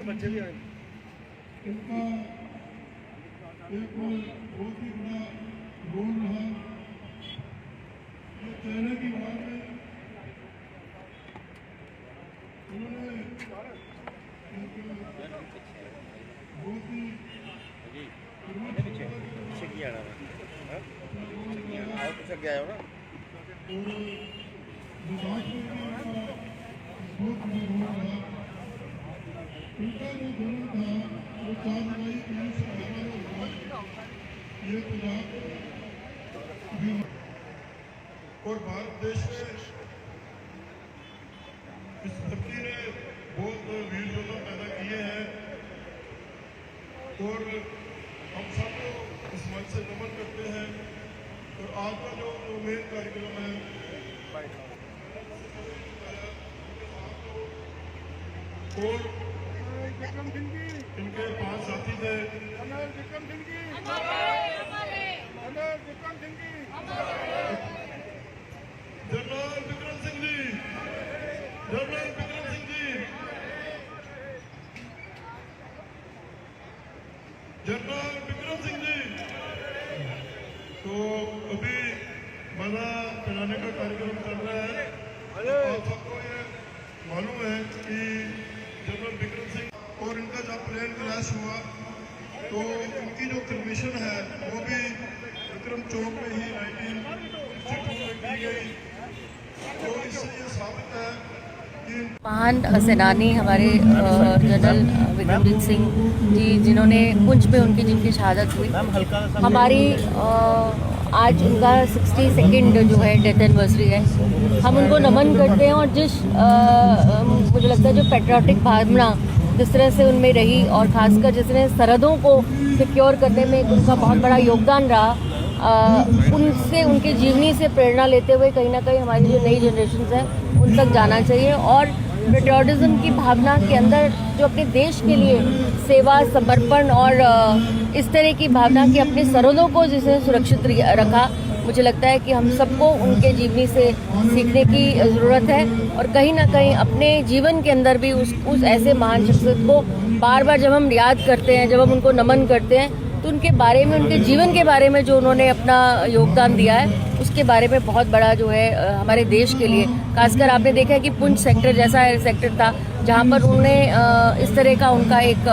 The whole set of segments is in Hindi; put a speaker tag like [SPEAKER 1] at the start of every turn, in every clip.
[SPEAKER 1] बच्चे भी आए।
[SPEAKER 2] इनका एक बहुत ही बड़ा रोल रहा। ये चाइना की बात है, उन्होंने बहुत ही
[SPEAKER 1] पीछे किया ना पीछे क्या है ना
[SPEAKER 2] विकास में भी बहुत बड़ा रोल रहा। उनका जो जन्म था वो 4 जुलाई 1911 में हुआ। ये पंजाब और भारत देश में इस धरती ने बहुत वीर योद्धा पैदा किए हैं और हम सब लोग इस मंच से नमन करते हैं। और आज का जो मेन कार्यक्रम है और इनके 5 साथी थे। General Vikram Singh ji, general Vikram Singh ji, general Vikram Singh ji, general Vikram Singh ji, general Vikram Singh ji. तो अभी माला चढ़ाने का कार्यक्रम चल रहा है। आप सबको ये मालूम है कि जनरल विक्रम सिंह और इनका जब प्लेन क्रैश हुआ तो इनकी जो क्रिमिशन है वो भी विक्रम चौक में ही 1962 में की गई। तो इससे ये साबित है कि
[SPEAKER 3] महान सेनानी हमारे जनरल विक्रमजीत सिंह जी, जिन्होंने पुंछ में जिनकी शहादत हुई, हमारी आज उनका 62nd जो है डेथ एनिवर्सरी है। हम उनको नमन करते हैं और जिस मुझे लगता है जो पैट्रियोटिक भावना जिस तरह से उनमें रही और ख़ासकर जिस तरह सरहदों को सिक्योर करने में उनका बहुत बड़ा योगदान रहा, उनसे उनके जीवनी से प्रेरणा लेते हुए कहीं ना कहीं हमारी जो नई जनरेशन है उन तक जाना चाहिए और पेट्रियोटिज्म की भावना के अंदर जो अपने देश के लिए सेवा, समर्पण और इस तरह की भावना कि अपनी सरहदों को जिसने सुरक्षित रखा, मुझे लगता है कि हम सबको उनके जीवनी से सीखने की ज़रूरत है। और कहीं ना कहीं अपने जीवन के अंदर भी उस ऐसे महान शख्सियत को बार बार जब हम याद करते हैं, जब हम उनको नमन करते हैं, तो उनके बारे में, उनके जीवन के बारे में जो उन्होंने अपना योगदान दिया है उसके बारे में बहुत बड़ा जो है हमारे देश के लिए, खासकर आपने देखा है कि पुंछ सेक्टर जैसा सेक्टर था जहाँ पर उन्होंने इस तरह का उनका एक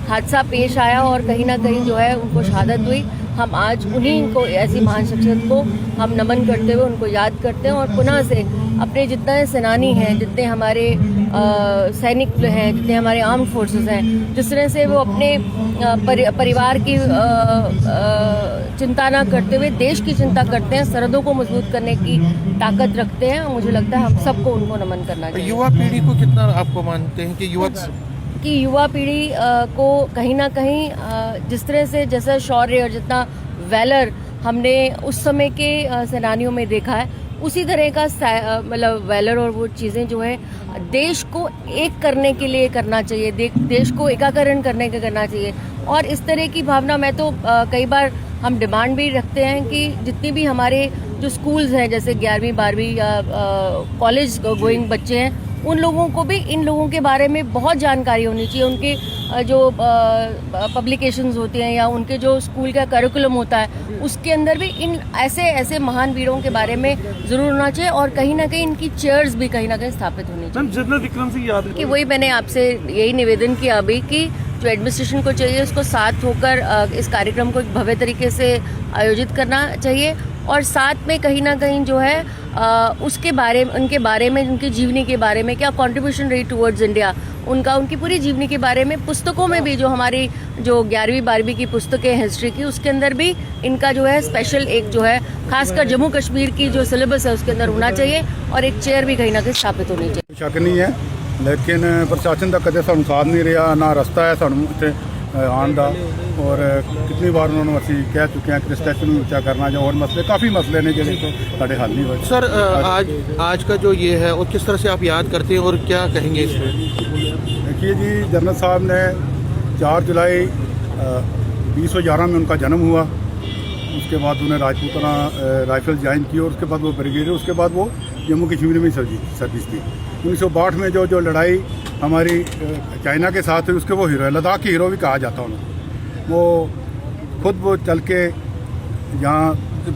[SPEAKER 3] हादसा पेश आया और कहीं ना कहीं जो है उनको शहादत हुई। हम आज उन्हीं को, ऐसी महान शख्सियत को हम नमन करते हुए उनको याद करते हैं और पुनः से अपने जितने सेनानी हैं, जितने हमारे सैनिक हैं, जितने हमारे आर्म्ड फोर्सेस हैं, जिस तरह से वो अपने परिवार की चिंता ना करते हुए देश की चिंता करते हैं, सरहदों को मजबूत करने की ताकत रखते हैं, मुझे लगता है हम सबको उनको नमन करना चाहिए।
[SPEAKER 4] युवा पीढ़ी को कितना आपको मानते हैं कि
[SPEAKER 3] युवा पीढ़ी को कहीं ना कहीं जिस तरह से जैसा शौर्य और जितना वैलर हमने उस समय के सेनानियों में देखा है, उसी तरह का मतलब वैलर और वो चीज़ें जो है देश को एक करने के लिए करना चाहिए, देश को एकाकरण करने के करना चाहिए। और इस तरह की भावना, मैं तो कई बार हम डिमांड भी रखते हैं कि जितनी भी हमारे जो स्कूल्स हैं, जैसे 11वीं 12वीं या कॉलेज गोइंग बच्चे हैं, उन लोगों को भी इन लोगों के बारे में बहुत जानकारी होनी चाहिए। उनके जो पब्लिकेशंस होती हैं या उनके जो स्कूल का करिकुलम होता है उसके अंदर भी इन ऐसे महान वीरों के बारे में ज़रूर होना चाहिए और कहीं ना कहीं इनकी चेयर्स भी कहीं ना कहीं स्थापित होनी चाहिए।
[SPEAKER 1] जनरल विक्रम सिंह याद
[SPEAKER 3] कि वही मैंने आपसे यही निवेदन किया अभी कि जो एडमिनिस्ट्रेशन को चाहिए उसको साथ होकर इस कार्यक्रम को एक भव्य तरीके से आयोजित करना चाहिए और साथ में कहीं ना कहीं जो है उसके बारे में, उनके बारे में, उनकी जीवनी के बारे में क्या कंट्रीब्यूशन रही टुवर्ड्स इंडिया, उनकी पूरी जीवनी के बारे में पुस्तकों में भी, जो हमारी जो 11वीं 12वीं की पुस्तकें हैं हिस्ट्री की, उसके अंदर भी इनका जो है स्पेशल एक जो है खासकर जम्मू कश्मीर की जो सिलेबस है उसके अंदर होना चाहिए और एक चेयर भी कहीं ना कहीं स्थापित होनी चाहिए।
[SPEAKER 2] शक नहीं है, लेकिन प्रशासन का कदे सानू साथ नहीं रहा, ना रास्ता है सानू इत्थे आने का। और कितनी बार उन्होंने असी कह चुके हैं कि स्टैचू में ऊँचा करना या और मसले, काफ़ी मसले ने जो साढ़े हल नहीं हुए।
[SPEAKER 4] सर आज का जो ये है और किस तरह से आप याद करते हैं और क्या कहेंगे इसमें?
[SPEAKER 2] देखिए जी, जनरल साहब ने 4 जुलाई
[SPEAKER 5] 1911 में उनका जन्म हुआ। उसके बाद उन्हें राजपूताना राइफल ज्वाइन की और उसके बाद वो ब्रिगेडियर, उसके बाद वो जम्मू कश्मीर में सर्विस की। 1962 में जो लड़ाई हमारी चाइना के साथ हुई उसके वो हीरो है, लद्दाख के हीरो भी कहा जाता है उन्हें। वो खुद वो चल के यहाँ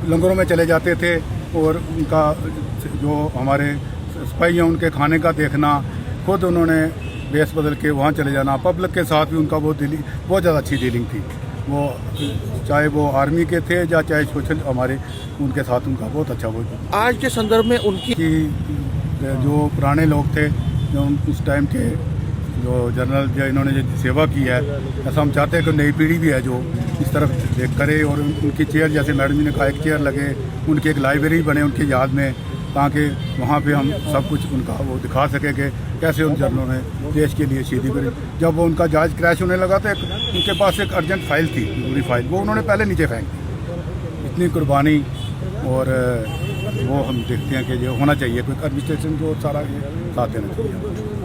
[SPEAKER 5] लंगरों में चले जाते थे और उनका जो हमारे सिपाही हैं उनके खाने का देखना, खुद उन्होंने बेस बदल के वहाँ चले जाना। पब्लिक के साथ भी उनका बहुत ज़्यादा अच्छी डीलिंग थी। वो चाहे वो आर्मी के थे या चाहे सोशल हमारे, उनके साथ उनका बहुत अच्छा वो।
[SPEAKER 4] आज के संदर्भ में उनकी
[SPEAKER 5] जो पुराने लोग थे, जो उस टाइम के जो जनरल जो इन्होंने जो सेवा की है, ऐसा हम चाहते हैं कि नई पीढ़ी भी है जो इस तरफ देख करे और उनकी चेयर, जैसे मैडम जी ने कहा, एक चेयर लगे, उनकी एक लाइब्रेरी बने उनकी याद में, ताकि वहाँ पे हम सब कुछ उनका वो दिखा सकें कि कैसे उन जनरलों ने देश के लिए शहीदी करी। जब वो उनका जहाज क्रैश होने लगा तो उनके पास एक अर्जेंट फाइल थी, पूरी फाइल, वो उन्होंने पहले नीचे फेंक दी। इतनी कुर्बानी, और वो हम देखते हैं कि ये होना चाहिए, कोई एडमिनिस्ट्रेशन को सारा ये साथ देना चाहिए।